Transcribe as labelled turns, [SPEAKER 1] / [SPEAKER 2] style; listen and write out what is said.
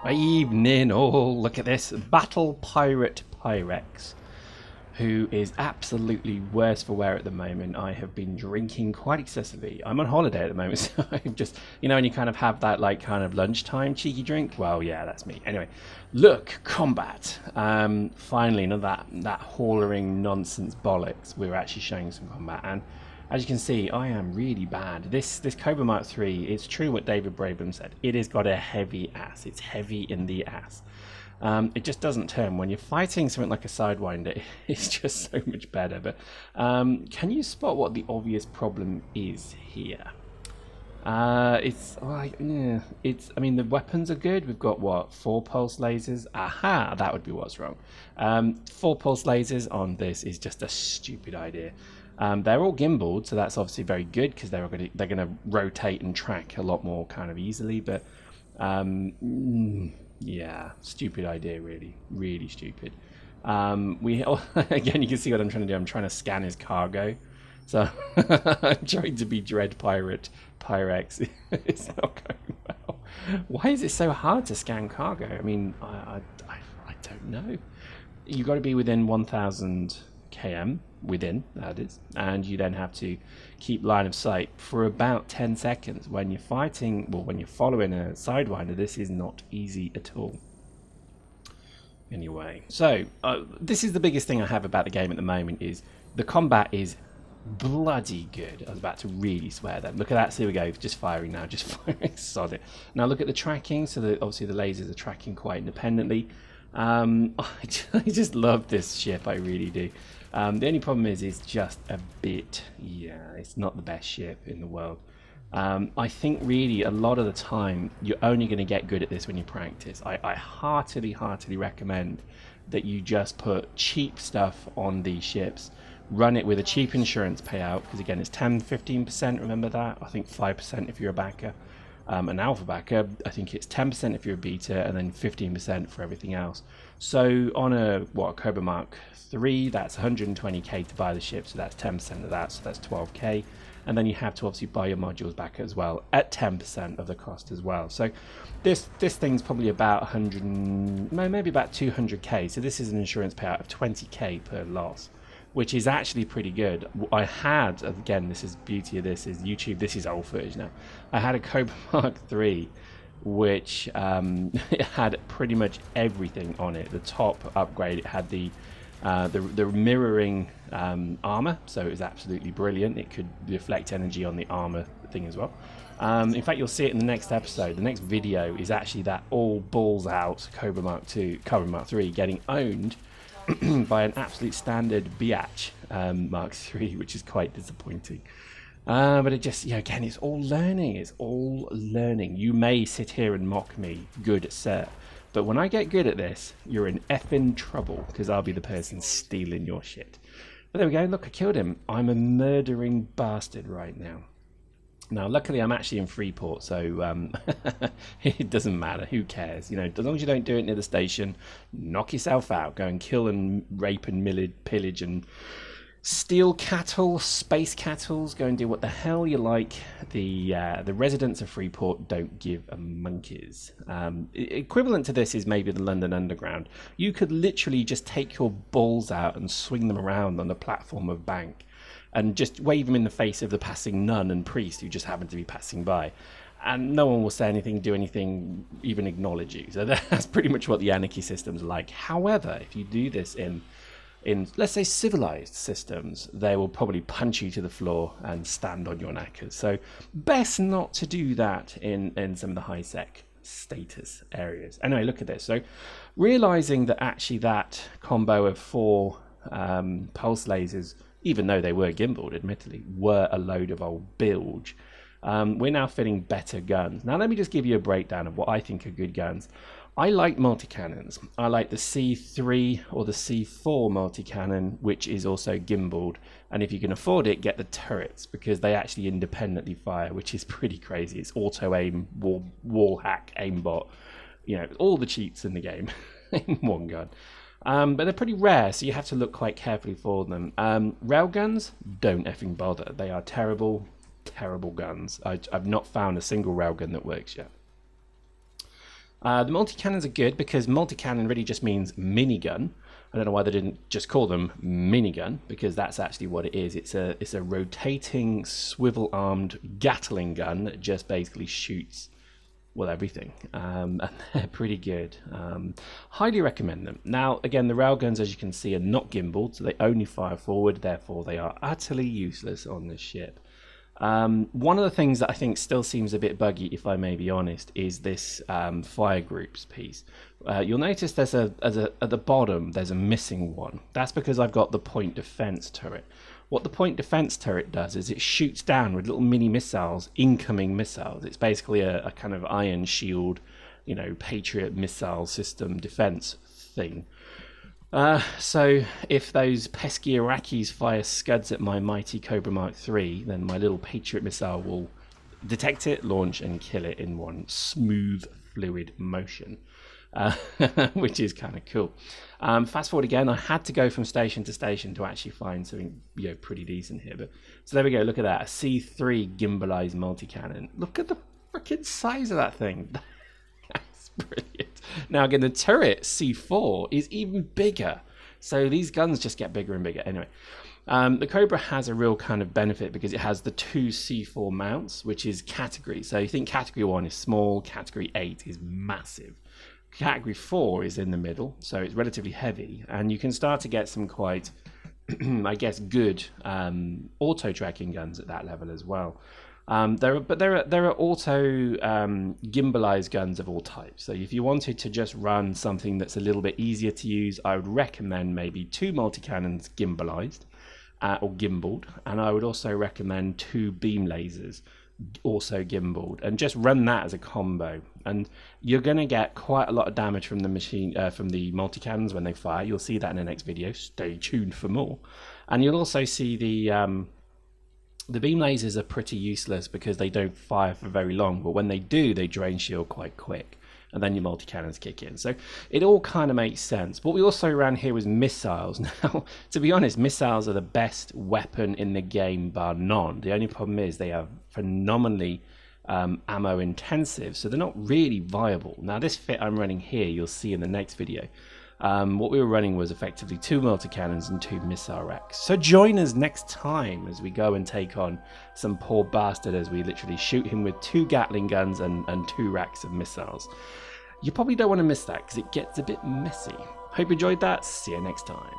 [SPEAKER 1] Evening all. Look at this. Battle Pirate Pyrex, who is absolutely worse for wear at the moment. I have been drinking quite excessively. I'm on holiday at the moment, so I'm just, and you kind of have that like kind of lunchtime cheeky drink. Well, yeah, that's me. Anyway, look, combat. Finally, none of that hollering nonsense bollocks. We're actually showing some combat, and as you can see, I am really bad. This Cobra Mark III, it's true what David Braben said. It has got a heavy ass. It's heavy in the ass. It just doesn't turn. When you're fighting something like a Sidewinder, it's just so much better. But can you spot what the obvious problem is here? It's like, yeah, I mean, the weapons are good. We've got what, 4 pulse lasers? Aha, that would be what's wrong. 4 pulse lasers on this is just a stupid idea. They're all gimbaled, so that's obviously very good because they're gonna rotate and track a lot more kind of easily. But yeah, stupid idea, really stupid. Again, you can see what I'm trying to do. I'm trying to scan his cargo, so I'm trying to be Dread Pirate Pyrex. It's not going well. Why is it so hard to scan cargo? I mean, I don't know. You've got to be within 1,000 km within, that is, and you then have to keep line of sight for about 10 seconds. When you're fighting, well, when you're following a Sidewinder, this is not easy at all. Anyway, so this is the biggest thing I have about the game at the moment, is the combat is bloody good. I was about to really swear then. Look at that, so here we go, just firing now, just firing solid. Now look at the tracking, so obviously the lasers are tracking quite independently. I just love this ship, I really do. The only problem is it's just a bit, yeah, it's not the best ship in the world. I think really a lot of the time you're only going to get good at this when you practice. I heartily recommend that you just put cheap stuff on these ships, run it with a cheap insurance payout, because again it's 10-15%, remember that? I think 5% if you're a backer. An alpha backer, I think it's 10% if you're a beta, and then 15% for everything else. So on a Cobra Mark III, that's 120k to buy the ship, so that's 10% of that, so that's 12k. And then you have to obviously buy your modules back as well at 10% of the cost as well. So this thing's probably about 100, maybe about 200k. So this is an insurance payout of 20k per loss, which is actually pretty good. I had, again, this is the beauty of this, is YouTube, this is old footage now. I had a Cobra Mark III, which it had pretty much everything on it. The top upgrade, it had the mirroring armor, so it was absolutely brilliant. It could deflect energy on the armor thing as well. In fact, you'll see it in the next episode. The next video is actually that all balls out Cobra Mark III getting owned by an absolute standard Biatch Mark III, which is quite disappointing. But it just, again, it's all learning. It's all learning. You may sit here and mock me, good sir, but when I get good at this, you're in effing trouble, because I'll be the person stealing your shit. But there we go. Look, I killed him. I'm a murdering bastard right now. Now, luckily, I'm actually in Freeport, so it doesn't matter. Who cares? As long as you don't do it near the station, knock yourself out. Go and kill and rape and pillage and steal cattle, space cattle. Go and do what the hell you like. The residents of Freeport don't give a monkeys. Equivalent to this is maybe the London Underground. You could literally just take your balls out and swing them around on the platform of Bank, and just wave them in the face of the passing nun and priest who just happen to be passing by. And no one will say anything, do anything, even acknowledge you. So that's pretty much what the anarchy system's like. However, if you do this in let's say civilized systems, they will probably punch you to the floor and stand on your knackers. So best not to do that in some of the high-sec status areas. Anyway, look at this. So realizing that actually that combo of 4 pulse lasers, even though they were gimbaled, admittedly, were a load of old bilge. We're now fitting better guns. Now let me just give you a breakdown of what I think are good guns. I like multi-cannons. I like the C3 or the C4 multi-cannon, which is also gimbaled. And if you can afford it, get the turrets, because they actually independently fire, which is pretty crazy. It's auto-aim, wall hack, aimbot, all the cheats in the game in one gun. But they're pretty rare, so you have to look quite carefully for them. Railguns, don't effing bother. They are terrible, terrible guns. I've not found a single railgun that works yet. The multi-cannons are good because multi-cannon really just means minigun. I don't know why they didn't just call them minigun, because that's actually what it is. It's a rotating swivel-armed Gatling gun that just basically shoots, well, everything, and they're pretty good. Highly recommend them. Now, again, the railguns, as you can see, are not gimbaled, so they only fire forward, therefore they are utterly useless on this ship. One of the things that I think still seems a bit buggy, if I may be honest, is this fire groups piece. You'll notice there's at the bottom there's a missing one. That's because I've got the point defense turret. What the point defense turret does is it shoots down with little mini missiles, incoming missiles. It's basically a kind of iron shield, you know, Patriot missile system defense thing. So if those pesky Iraqis fire scuds at my mighty Cobra Mark III, then my little Patriot missile will detect it, launch and kill it in one smooth, fluid motion, which is kind of cool. Fast forward again, I had to go from station to station to actually find something, you know, pretty decent here. But so there we go. Look at that, a C3 gimbalized multi-cannon. Look at the freaking size of that thing. That's brilliant. Now again, the turret C4 is even bigger, so these guns just get bigger and bigger. Anyway, the Cobra has a real kind of benefit because it has the 2 C4 mounts, which is category. So you think category 1 is small, category 8 is massive, category 4 is in the middle, so it's relatively heavy, and you can start to get some quite I guess good auto tracking guns at that level as well. There are auto gimbalized guns of all types. So if you wanted to just run something that's a little bit easier to use, I would recommend maybe 2 multi-cannons gimbalized or gimbaled, and I would also recommend 2 beam lasers also gimbaled, and just run that as a combo. And you're going to get quite a lot of damage from the machine, from the multi-cannons when they fire. You'll see that in the next video. Stay tuned for more. And you'll also see the beam lasers are pretty useless because they don't fire for very long, but when they do, they drain shield quite quick, and then your multi-cannons kick in. So it all kind of makes sense. What we also ran here was missiles. Now, to be honest, missiles are the best weapon in the game, bar none. The only problem is they are phenomenally ammo intensive, so they're not really viable. Now, this fit I'm running here, you'll see in the next video. What we were running was effectively 2 multi-cannons and 2 missile racks. So join us next time as we go and take on some poor bastard as we literally shoot him with 2 Gatling guns and 2 racks of missiles. You probably don't want to miss that because it gets a bit messy. Hope you enjoyed that. See you next time.